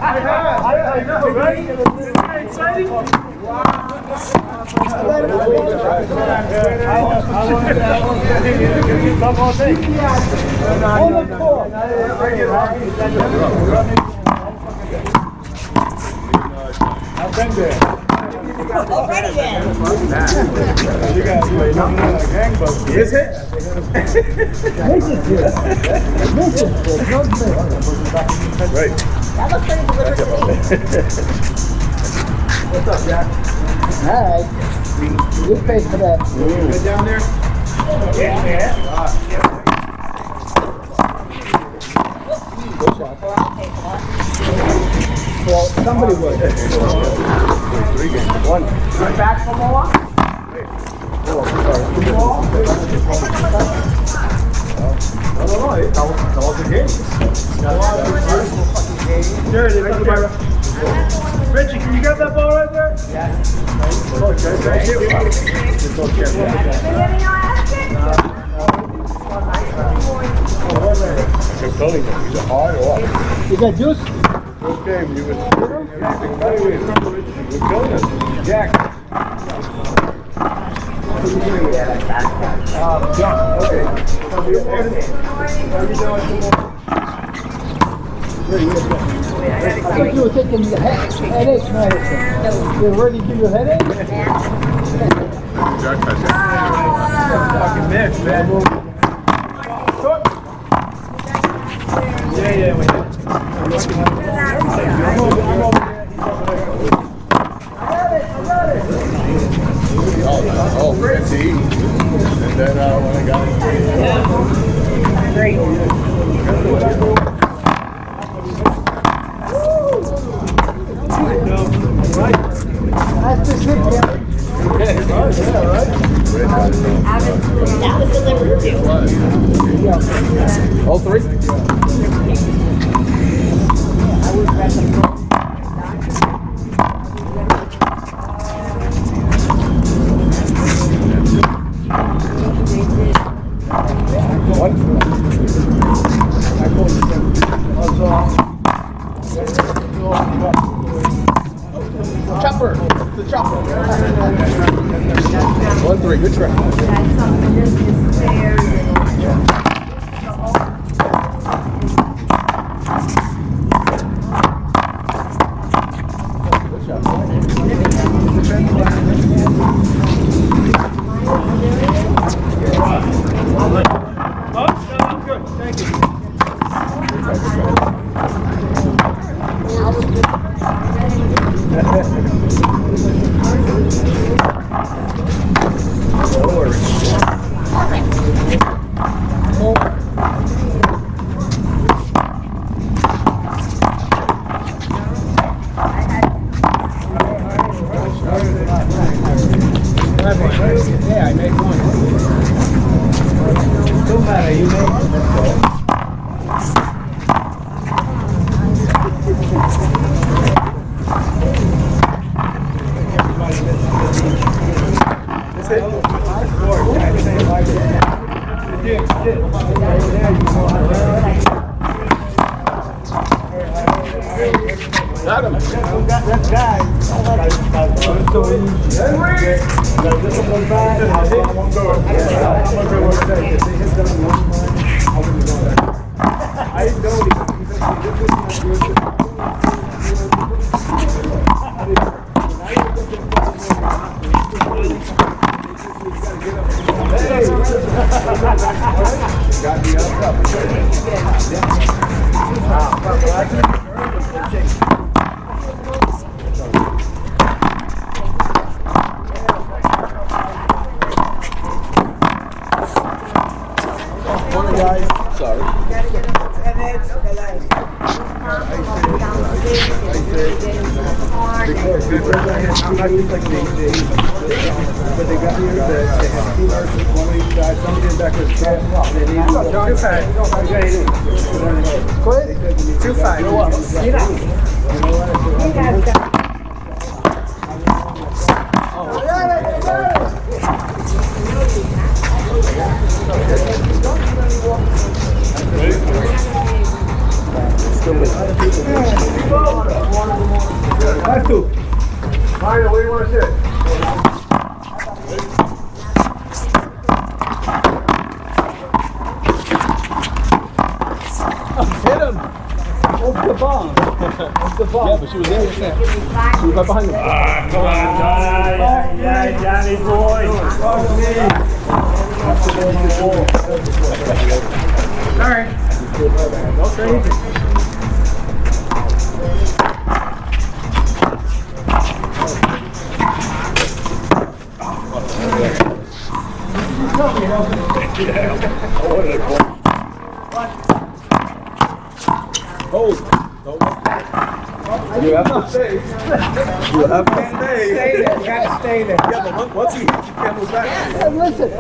I know, right? Isn't that exciting? I've been there. Already in. You guys are gangbusters. Is it? Right. That looks like delivered to me. What's up, Jack? All right. You pay for that. Good down there? Yeah. Well, somebody would. 3 games. 1. You're back from more? I don't know. That was the game. Sure, they got the ball. Richie, can you get that ball right there? Yeah. He's a hard or what? You got juice? Okay, you was killing us. Jack. John, okay. How you doing? I thought you were taking the headache medicine. You're ready to give you a headache? Fucking mix, man. Yeah, we did. Oh, we had to eat. And then when I got it. Great. That's the shit, man. That was delivered to. All 3? Chopper. The chopper. 1-3, good try. Yeah, I made one. Don't matter, you made one. Got him. That guy. Got me up. Sorry. I'm not just like they but they got here that they had 2 nurses, 1 on each side, some getting back to the truck. They need 2 5. Still Oh, it's the ball. Yeah, but she was there. She was right behind him. Come on, Johnny. Yeah, Johnny boy. Sorry. No crazy. Hold. You have to stay. You have to stay. Stay there. You gotta stay there. Yeah, but once he hits, you can't move back. Hey, listen.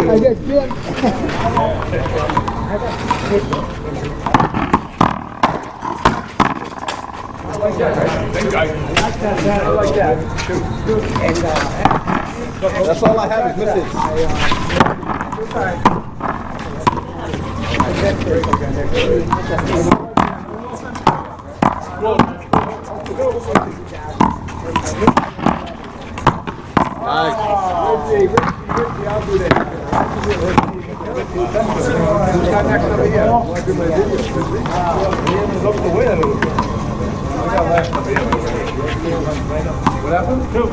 I get Jim. I like that. And, That's all I have is misses. What happened? Two.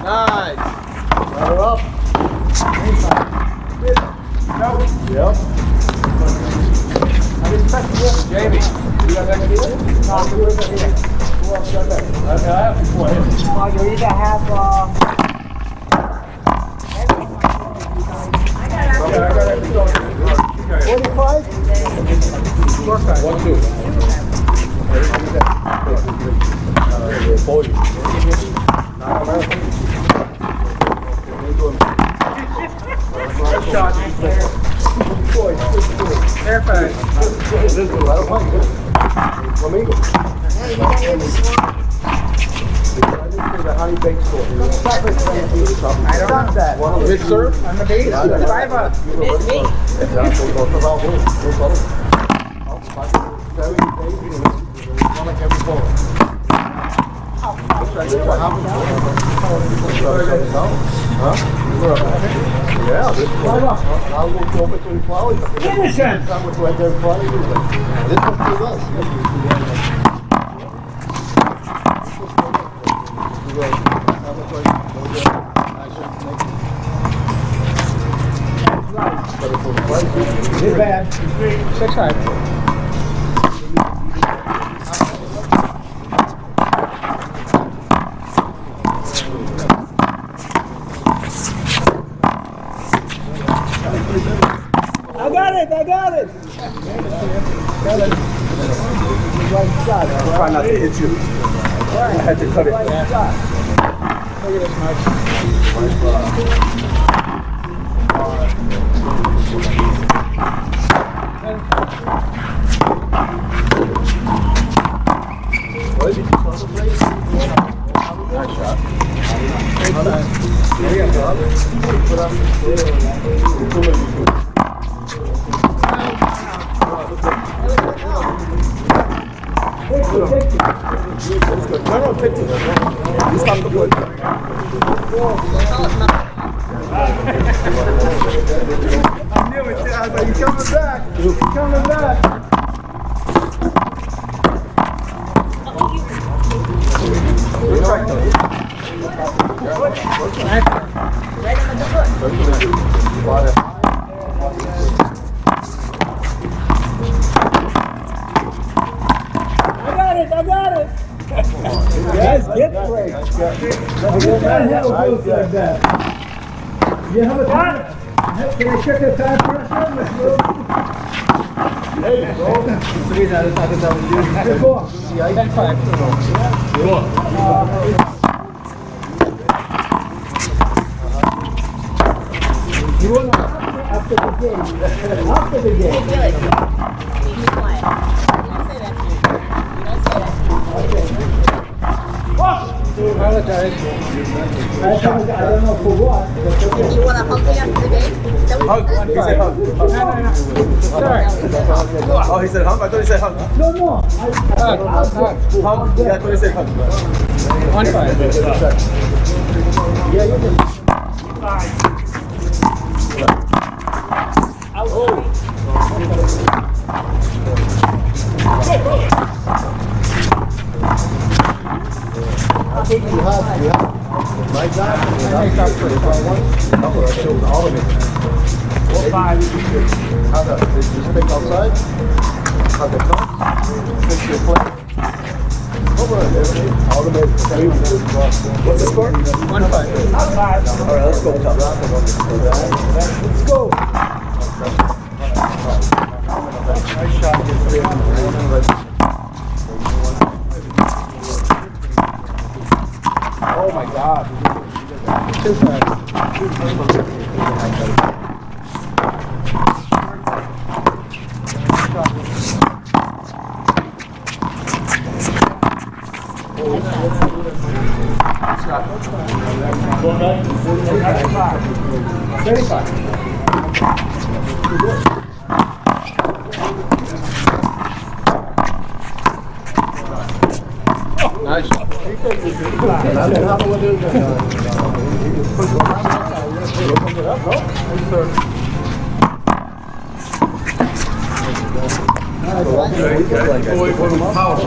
Nice. Ladder up. Yep. Jamie, you got that here? No, who is it here? Who else got that? I have before him. you either have, Yeah, I got it. 45? 1, 2. Shot. Perfect. This is a lot of fun. Flamingo. The honey baked store. I don't know that. Big serve? I'm the base driver. It's me. Yeah, this one. I'll go over to the flowers. Innocent. This one for us. It's bad. 600. I got it. I'm trying not to hit you. I had to cut it. Look at this, What? Did you contemplate? Nice shot. No, take it. You stop the play. I knew it. I was like, you coming back. You coming back. I got it. Guys, get straight. You can't have a booth like that. You have a time? Can I check the time pressure? There you go. Good ball. 10-5. You want to after the game. After the game. Felix, be quiet. You don't say that to me. You don't say that to me. I'll let don't know for what. Did you want to hug me after the game? Is that what you said? He said hug. Oh, he said hug? I thought he said hug. No, no. Hug? Yeah, I thought he said hug. 1-5. Yeah, you can. I think you have my job. All of it. 5. How the, did you stick outside? How the cups? Fix your plate? All the way. What's the score? 1-5. All right, let's go. Let's go. Nice shot. Oh my God. Too fast. Nice shot. Power.